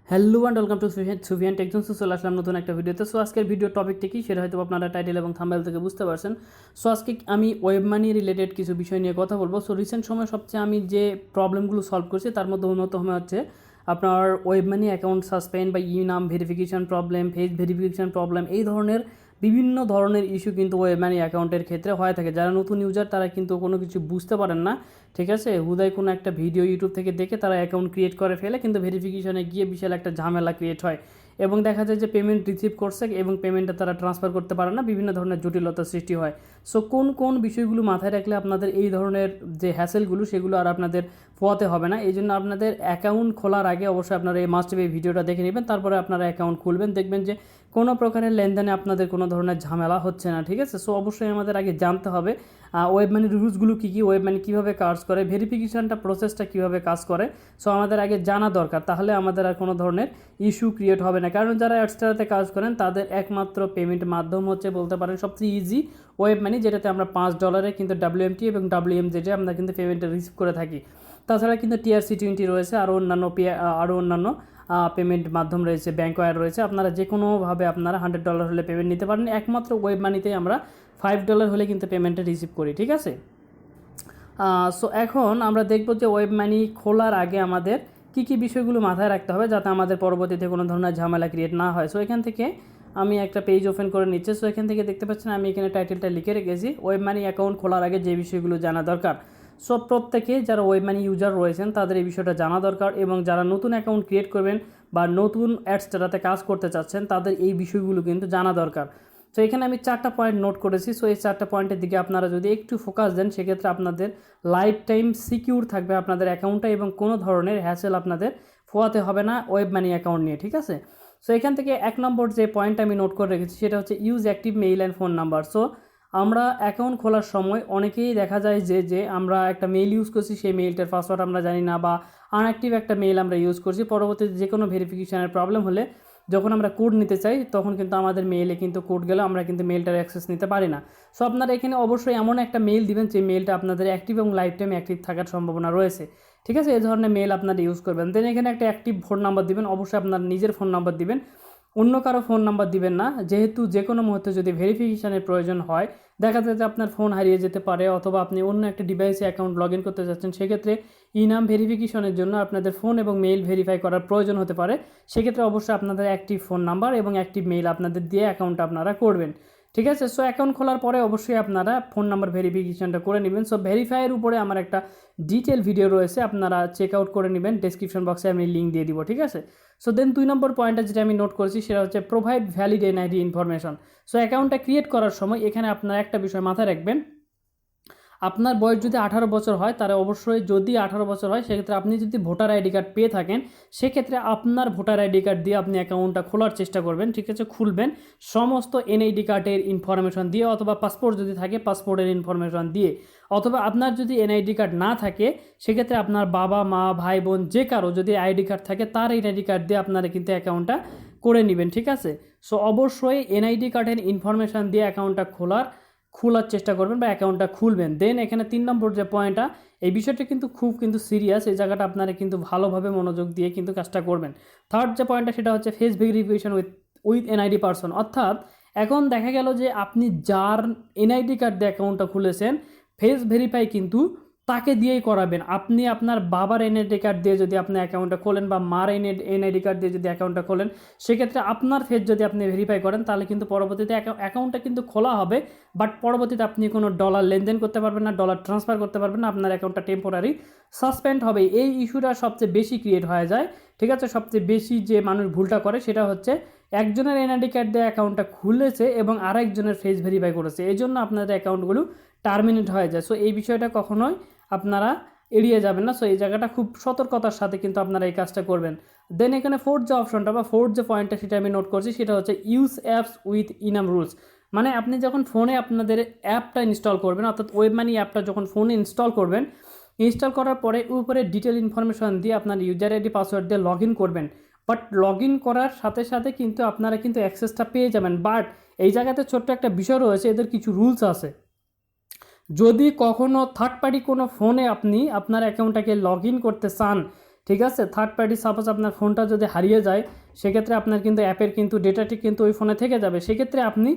Hello and welcome to Sufiyan Techzone. চলে আসলাম নতুন একটা ভিডিওতে। সো আজকের ভিডিও টপিকটা কি সেটা হয়তো আপনারা টাইটেল এবং থাম্বনেল থেকে বুঝতে পারছেন। সো আজকে আমি ওয়েব মানি রিলেটেড কিছু বিষয় নিয়ে কথা বলবো। সো রিসেন্ট সময় সবচেয়ে আমি যে প্রবলেমগুলো সলভ করছি তার মধ্যে অন্যতম হচ্ছে আপনার ওয়েব মানি অ্যাকাউন্ট সাসপেন্ড বা নাম verification problem, face verification problem, এই ধরনের বিভিন্ন ধরনের ইস্যু কিন্তু ওয়েব মানি অ্যাকাউন্টের ক্ষেত্রে হয়ে থাকে। যারা নতুন ইউজার তারা কিন্তু কোনো কিছু বুঝতে পারেন না, ঠিক আছে, হুদায় কোনো একটা ভিডিও ইউটিউব থেকে দেখে তারা অ্যাকাউন্ট ক্রিয়েট করে ফেলে, কিন্তু ভেরিফিকেশনে গিয়ে বিশাল একটা ঝামেলা ক্রিয়েট হয় এবং দেখা যায় যে পেমেন্ট রিসিভ করছে এবং পেমেন্টটা তারা ট্রান্সফার করতে পারে না, বিভিন্ন ধরনের জটিলতার সৃষ্টি হয়। সো কোন কোন বিষয়গুলো মাথায় রাখলে আপনাদের এই ধরনের যে হ্যাসেলগুলো সেগুলো আর আপনাদের পোয়াতে হবে না। এই জন্য আপনাদের অ্যাকাউন্ট খোলার আগে অবশ্যই আপনারা এই মাস্ট বি ভিডিওটা দেখে নেবেন, তারপরে আপনারা অ্যাকাউন্ট খুলবেন, দেখবেন যে কোনো প্রকারের লেনদেনে আপনাদের কোনো ধরনের ঝামেলা হচ্ছে না, ঠিক আছে। সো অবশ্যই আমাদের আগে জানতে হবে ওয়েব মানি রুলসগুলো কী কী, ওয়েব মানি কীভাবে কাজ করে, ভেরিফিকেশনটা প্রসেসটা কীভাবে কাজ করে। সো আমাদের আগে জানা দরকার, তাহলে আমাদের আর কোনো ধরনের ইস্যু ক্রিয়েট হবে না। কারণ যারা অ্যাডস্টারাতে কাজ করেন তাদের একমাত্র পেমেন্ট মাধ্যম হচ্ছে বলতে পারেন সবচেয়ে ইজি ওয়েব মানি, যেটাতে আমরা $5 কিন্তু WMT এবং WMZ আমরা কিন্তু পেমেন্টটা রিসিভ করে থাকি। তাছাড়া কিন্তু TRC20 রয়েছে, আরও অন্যান্য পেমেন্ট মাধ্যম রয়েছে, ব্যাঙ্ক ওয়্যার রয়েছে। আপনারা যে কোনোভাবে আপনারা $100 হলে পেমেন্ট নিতে পারেন। একমাত্র ওয়েব মানিতেই আমরা $5 হলে কিন্তু পেমেন্টটা রিসিভ করি, ঠিক আছে। সো এখন আমরা দেখব যে ওয়েব মানি খোলার আগে আমাদের কী কী বিষয়গুলো মাথায় রাখতে হবে যাতে আমাদের পরবর্তীতে কোনো ধরনের ঝামেলা ক্রিয়েট না হয়। সো এখান থেকে আমি একটা পেজ ওপেন করে নিচ্ছি। সো এখান থেকে দেখতে পাচ্ছেন আমি এখানে টাইটেলটা লিখে রেখেছি, ওয়েব মানি অ্যাকাউন্ট খোলার আগে যে বিষয়গুলো জানা দরকার। সো প্রত্যেকে যারা ওয়েব মানি ইউজার রয়েছেন তাদের এই বিষয়টা জানা দরকার, এবং যারা নতুন অ্যাকাউন্ট ক্রিয়েট করবেন বা নতুন অ্যাডস্টারাতে কাজ করতে চাচ্ছেন তাদের এই বিষয়গুলো কিন্তু জানা দরকার। তো এখানে আমি 4টা পয়েন্ট নোট করেছি। সো এই 4টা পয়েন্টের দিকে আপনারা যদি একটু ফোকাস দেন সেক্ষেত্রে আপনাদের লাইফ টাইম সিকিউর থাকবে আপনাদের অ্যাকাউন্টটা, এবং কোনো ধরনের হ্যাসেল আপনাদের ফোয়াতে হবে না ওয়েব মানি অ্যাকাউন্ট নিয়ে, ঠিক আছে। সো এখান থেকে 1 নম্বর যে পয়েন্ট আমি নোট করে রেখেছি সেটা হচ্ছে use active mail and phone number. So আমরা অ্যাকাউন্ট খোলার সময় অনেকেই দেখা যায় যে আমরা একটা মেইল ইউজ করছি, সেই মেইলটার পাসওয়ার্ড আমরা জানি না, বা আনঅ্যাক্টিভ একটা মেইল আমরা ইউজ করছি। পরবর্তীতে যে কোনো ভেরিফিকেশনের প্রবলেম হলে যখন আমরা কোড নিতে চাই তখন কিন্তু আমাদের মেইলে কিন্তু কোড গেলে আমরা কিন্তু মেইলটার অ্যাক্সেস নিতে পারি না। সো আপনারা এখানে অবশ্যই এমন একটা মেইল দিবেন যে মেইলটা আপনাদের অ্যাক্টিভ এবং লাইফ টাইম অ্যাক্টিভ থাকার সম্ভাবনা রয়েছে, ঠিক আছে। এই ধরনের মেইল আপনারা ইউজ করবেন। দেন এখানে একটা অ্যাক্টিভ ফোন নাম্বার দিবেন, অবশ্যই আপনার নিজের ফোন নাম্বার দিবেন, অন্য কারো ফোন নাম্বার দিবেন না, যেহেতু যে কোনো মুহূর্তে যদি ভেরিফিকেশনের প্রয়োজন হয়, দেখা যায় যে আপনার ফোন হারিয়ে যেতে পারে অথবা আপনি অন্য একটা ডিভাইসে অ্যাকাউন্ট লগ ইন করতে যাচ্ছেন, সেক্ষেত্রে নাম ভেরিফিকেশনের জন্য আপনাদের ফোন এবং মেইল ভেরিফাই করার প্রয়োজন হতে পারে। সেক্ষেত্রে অবশ্যই আপনাদের অ্যাক্টিভ ফোন নাম্বার এবং অ্যাক্টিভ মেইল আপনাদের দিয়ে অ্যাকাউন্ট আপনারা করবেন, ঠিক আছে। সো অ্যাকাউন্ট খোলার পরে অবশ্যই আপনারা ফোন নাম্বার ভেরিফিকেশনটা করে নেবেন। সো ভেরিফাইয়ের উপরে আমার একটা ডিটেল ভিডিও রয়েছে, আপনারা চেক আউট করে নেবেন, ডেসক্রিপশন বক্সে আমি লিঙ্ক দিয়ে দিব, ঠিক আছে। সো দেন 2 নম্বর পয়েন্টটা যেটা আমি নোট করেছি সেটা হচ্ছে provide valid NID information. So অ্যাকাউন্টটা ক্রিয়েট করার সময় এখানে আপনারা একটা বিষয় মাথায় রাখবেন, আপনার বয়স যদি 18 বছর হয় তাহলে অবশ্যই, যদি 18 বছর হয় সেক্ষেত্রে আপনি যদি ভোটার আইডি কার্ড পেয়ে থাকেন সেক্ষেত্রে আপনার ভোটার আইডি কার্ড দিয়ে আপনি অ্যাকাউন্টটা খোলার চেষ্টা করবেন, ঠিক আছে। খুলবেন সমস্ত এনআইডি কার্ডের ইনফরমেশন দিয়ে, অথবা পাসপোর্ট যদি থাকে পাসপোর্টের ইনফরমেশন দিয়ে, অথবা আপনার যদি এনআইডি কার্ড না থাকে সেক্ষেত্রে আপনার বাবা মা ভাই বোন যে কারো যদি আইডি কার্ড থাকে তার এনআইডি কার্ড দিয়ে আপনারা কিন্তু অ্যাকাউন্টটা করে নেবেন, ঠিক আছে। সো অবশ্যই এনআইডি কার্ডের ইনফরমেশন দিয়ে অ্যাকাউন্টটা খোলার চেষ্টা করবেন বা অ্যাকাউন্টটা খুলবেন। দেন এখানে 3 নম্বর যে পয়েন্টটা, এই বিষয়টা কিন্তু খুব সিরিয়াস, এই জায়গাটা আপনারা কিন্তু ভালোভাবে মনোযোগ দিয়ে কিন্তু কাজটা করবেন। থার্ড যে পয়েন্টটা সেটা হচ্ছে face verification with NID person. অর্থাৎ এখন দেখা গেল যে আপনি যার এনআইডি কার্ড দিয়ে অ্যাকাউন্টটা খুলেছেন ফেস ভেরিফাই কিন্তু তাকে দিয়েই করাবেন। আপনি আপনার বাবার এনআইডি কার্ড দিয়ে যদি আপনি অ্যাকাউন্টটা খোলেন বা মার এনআইডি কার্ড দিয়ে যদি অ্যাকাউন্টটা খোলেন, সেক্ষেত্রে আপনার ফেস যদি আপনি ভেরিফাই করেন তাহলে কিন্তু পরবর্তীতে অ্যাকাউন্টটা কিন্তু খোলা হবে, বাট পরবর্তীতে আপনি কোনো ডলার লেনদেন করতে পারবেন না, ডলার ট্রান্সফার করতে পারবেন না, আপনার অ্যাকাউন্টটা টেম্পোরারি সাসপেন্ড হবে। এই ইস্যুটা সবচেয়ে বেশি ক্রিয়েট হয়ে যায়, ঠিক আছে। সবচেয়ে বেশি যে মানুষ ভুলটা করে সেটা হচ্ছে একজনের এনআইডি কার্ড দিয়ে অ্যাকাউন্টটা খুলেছে এবং আরেকজনের ফেস ভেরিফাই করেছে, এই জন্য আপনাদের অ্যাকাউন্টগুলো টার্মিনেট হয়ে যায়। সো এই বিষয়টা কখনোই আপনারা এড়িয়ে যাবেন না। সো এই জায়গাটা খুব সতর্কতার সাথে কিন্তু আপনারা এই কাজটা করবেন। দেন এখানে ফোর্থ যে অপশনটা বা ফোর্থ যে পয়েন্টটা সেটা আমি নোট করছি সেটা হচ্ছে use apps with enum rules. মানে আপনি যখন ফোনে আপনাদের অ্যাপটা ইনস্টল করবেন, অর্থাৎ ওয়েব মানি অ্যাপটা যখন ফোনে ইনস্টল করবেন, ইনস্টল করার পরে উপরে ডিটেল ইনফরমেশন দিয়ে আপনার ইউজার আইডি পাসওয়ার্ড দিয়ে লগ ইন করবেন। বাট লগ ইন করার সাথে সাথে কিন্তু আপনারা কিন্তু অ্যাক্সেসটা পেয়ে যাবেন। বাট এই জায়গাতে ছোট্ট একটা বিষয় রয়েছে, এদের কিছু রুলস আছে। যদি কখনও থার্ড পার্টি কোনো ফোনে আপনি আপনার অ্যাকাউন্টটাকে লগ ইন করতে চান ঠিক আছে। থার্ড পার্টি সাপোজ আপনার ফোনটা যদি হারিয়ে যায়, সেক্ষেত্রে আপনার কিন্তু অ্যাপের কিন্তু ডেটাটি কিন্তু ওই ফোনে থেকে যাবে। সেক্ষেত্রে আপনি